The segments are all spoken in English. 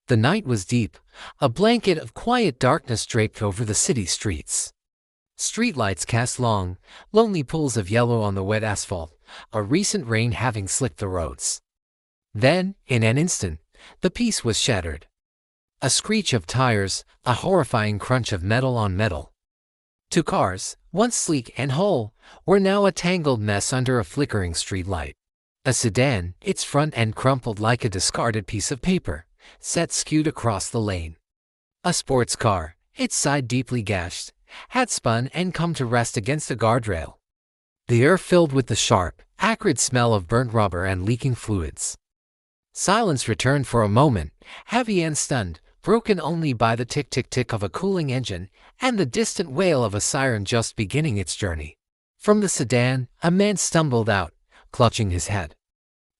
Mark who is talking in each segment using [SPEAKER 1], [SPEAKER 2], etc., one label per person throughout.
[SPEAKER 1] The night was deep, a blanket of quiet darkness draped over the city streets. Streetlights cast long, lonely pools of yellow on the wet asphalt, a recent rain having slicked the roads. Then, in an instant, the peace was shattered. A screech of tires, a horrifying crunch of metal on metal. Two cars, once sleek and whole, were now a tangled mess under a flickering streetlight. A sedan, its front end crumpled like a discarded piece of paper, sat skewed across the lane. A sports car, its side deeply gashed, had spun and come to rest against a guardrail. The air filled with the sharp, acrid smell of burnt rubber and leaking fluids. Silence returned for a moment, heavy and stunned, broken only by the tick-tick-tick of a cooling engine and the distant wail of a siren just beginning its journey. From the sedan, a man stumbled out, clutching his head.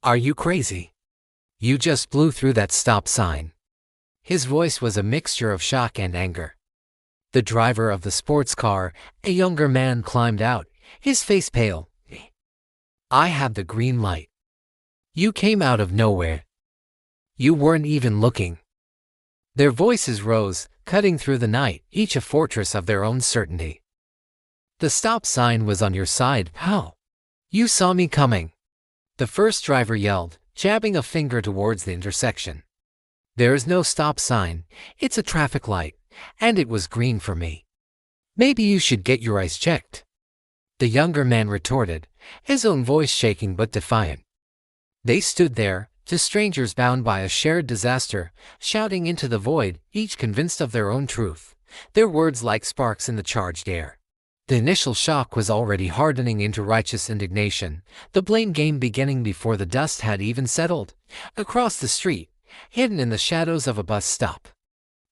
[SPEAKER 1] "Are you crazy? You just blew through that stop sign." His voice was a mixture of shock and anger. The driver of the sports car, a younger man, climbed out, his face pale. "I had the green light. You came out of nowhere. You weren't even looking." Their voices rose, cutting through the night, each a fortress of their own certainty. "The stop sign was on your side, pal. You saw me coming," the first driver yelled, jabbing a finger towards the intersection. "There is no stop sign, it's a traffic light, and it was green for me. Maybe you should get your eyes checked," the younger man retorted, his own voice shaking but defiant. They stood there, two strangers bound by a shared disaster, shouting into the void, each convinced of their own truth, their words like sparks in the charged air. The initial shock was already hardening into righteous indignation, the blame game beginning before the dust had even settled. Across the street, hidden in the shadows of a bus stop,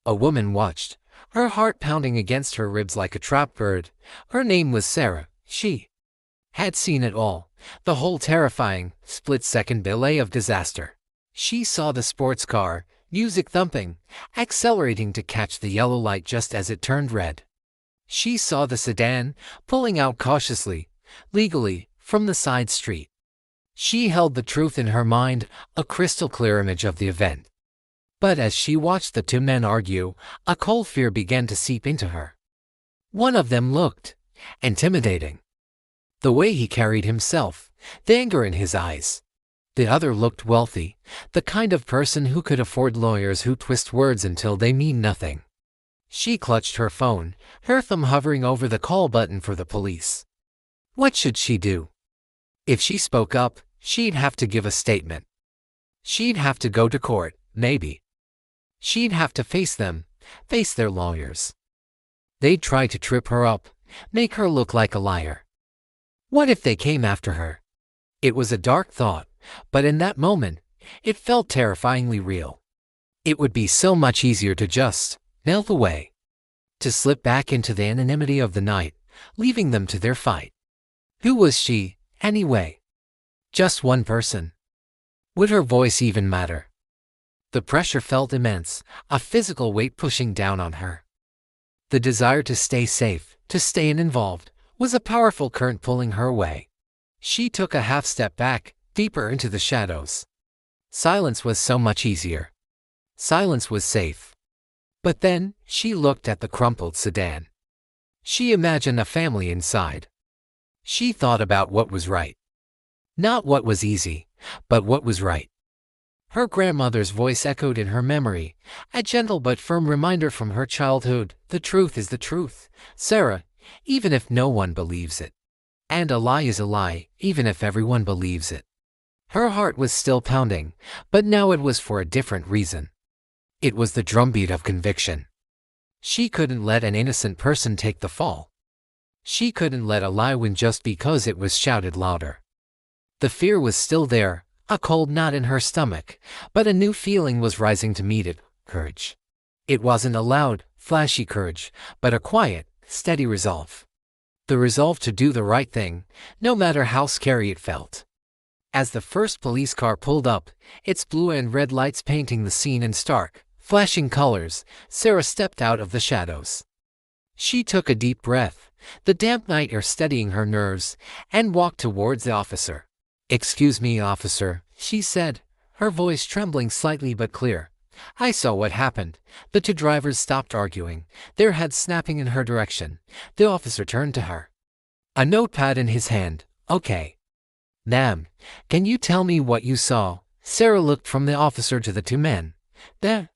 [SPEAKER 1] a woman watched, her heart pounding against her ribs like a trapped bird. Her name was Sarah. She had seen it all, the whole terrifying, split-second ballet of disaster. She saw the sports car, music thumping, accelerating to catch the yellow light just as it turned red. She saw the sedan, pulling out cautiously, legally, from the side street. She held the truth in her mind, a crystal-clear image of the event. But as she watched the two men argue, a cold fear began to seep into her. One of them looked intimidating. The way he carried himself, the anger in his eyes. The other looked wealthy, the kind of person who could afford lawyers who twist words until they mean nothing. She clutched her phone, her thumb hovering over the call button for the police. What should she do? If she spoke up, she'd have to give a statement. She'd have to go to court, maybe. She'd have to face them, face their lawyers. They'd try to trip her up, make her look like a liar. What if they came after her? It was a dark thought, but in that moment, it felt terrifyingly real. It would be so much easier to just melt away, to slip back into the anonymity of the night, leaving them to their fight. Who was she, anyway? Just one person. Would her voice even matter? The pressure felt immense, a physical weight pushing down on her. The desire to stay safe, to stay uninvolved, was a powerful current pulling her away. She took a half step back, deeper into the shadows. Silence was so much easier. Silence was safe. But then, she looked at the crumpled sedan. She imagined a family inside. She thought about what was right. Not what was easy, but what was right. Her grandmother's voice echoed in her memory, a gentle but firm reminder from her childhood. The truth is the truth, Sarah, even if no one believes it. And a lie is a lie, even if everyone believes it. Her heart was still pounding, but now it was for a different reason. It was the drumbeat of conviction. She couldn't let an innocent person take the fall. She couldn't let a lie win just because it was shouted louder. The fear was still there, a cold knot in her stomach, but a new feeling was rising to meet it, courage. It wasn't a loud, flashy courage, but a quiet, steady resolve. The resolve to do the right thing, no matter how scary it felt. As the first police car pulled up, its blue and red lights painting the scene in stark, flashing colors, Sarah stepped out of the shadows. She took a deep breath, the damp night air steadying her nerves, and walked towards the officer. "Excuse me, officer," she said, her voice trembling slightly but clear. I saw what happened. The two drivers stopped arguing, their heads snapping in her direction. The officer turned to her, a notepad in his hand. Okay. Ma'am, can you tell me what you saw? Sarah looked from the officer to the two men. Their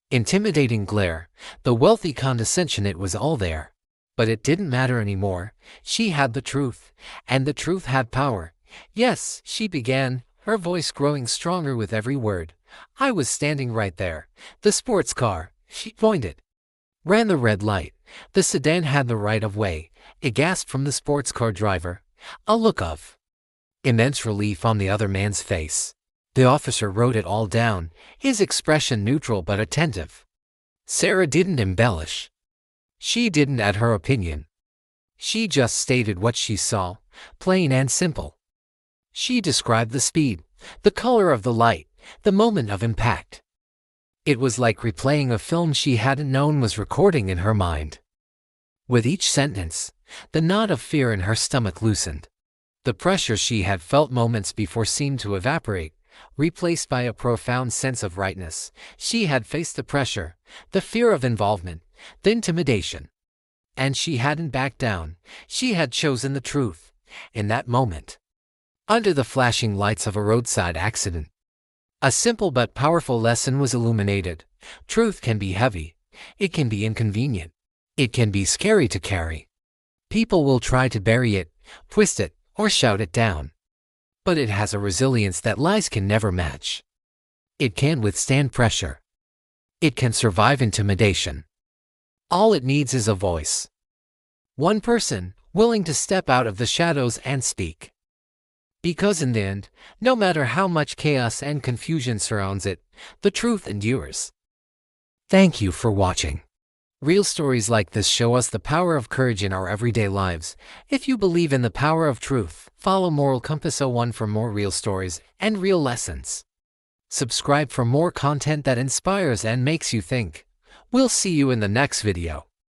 [SPEAKER 1] intimidating glare, the wealthy condescension, it was all there. But it didn't matter anymore. She had the truth, and the truth had power. Yes, she began, her voice growing stronger with every word. I was standing right there. The sports car, she pointed, ran the red light. The sedan had the right of way. A gasp from the sports car driver, a look of immense relief on the other man's face. The officer wrote it all down, his expression neutral but attentive. Sarah didn't embellish. She didn't add her opinion. She just stated what she saw, plain and simple. She described the speed, the color of the light, the moment of impact. It was like replaying a film she hadn't known was recording in her mind. With each sentence, the knot of fear in her stomach loosened. The pressure she had felt moments before seemed to evaporate, replaced by a profound sense of rightness. She had faced the pressure, the fear of involvement, the intimidation. And she hadn't backed down. She had chosen the truth. In that moment, under the flashing lights of a roadside accident, a simple but powerful lesson was illuminated. Truth can be heavy. It can be inconvenient. It can be scary to carry. People will try to bury it, twist it, or shout it down. But it has a resilience that lies can never match. It can withstand pressure. It can survive intimidation. All it needs is a voice. One person, willing to step out of the shadows and speak. Because in the end, no matter how much chaos and confusion surrounds it, the truth endures. Thank you for watching. Real stories like this show us the power of courage in our everyday lives. If you believe in the power of truth, follow Moral Compass 01 for more real stories and real lessons. Subscribe for more content that inspires and makes you think. We'll see you in the next video.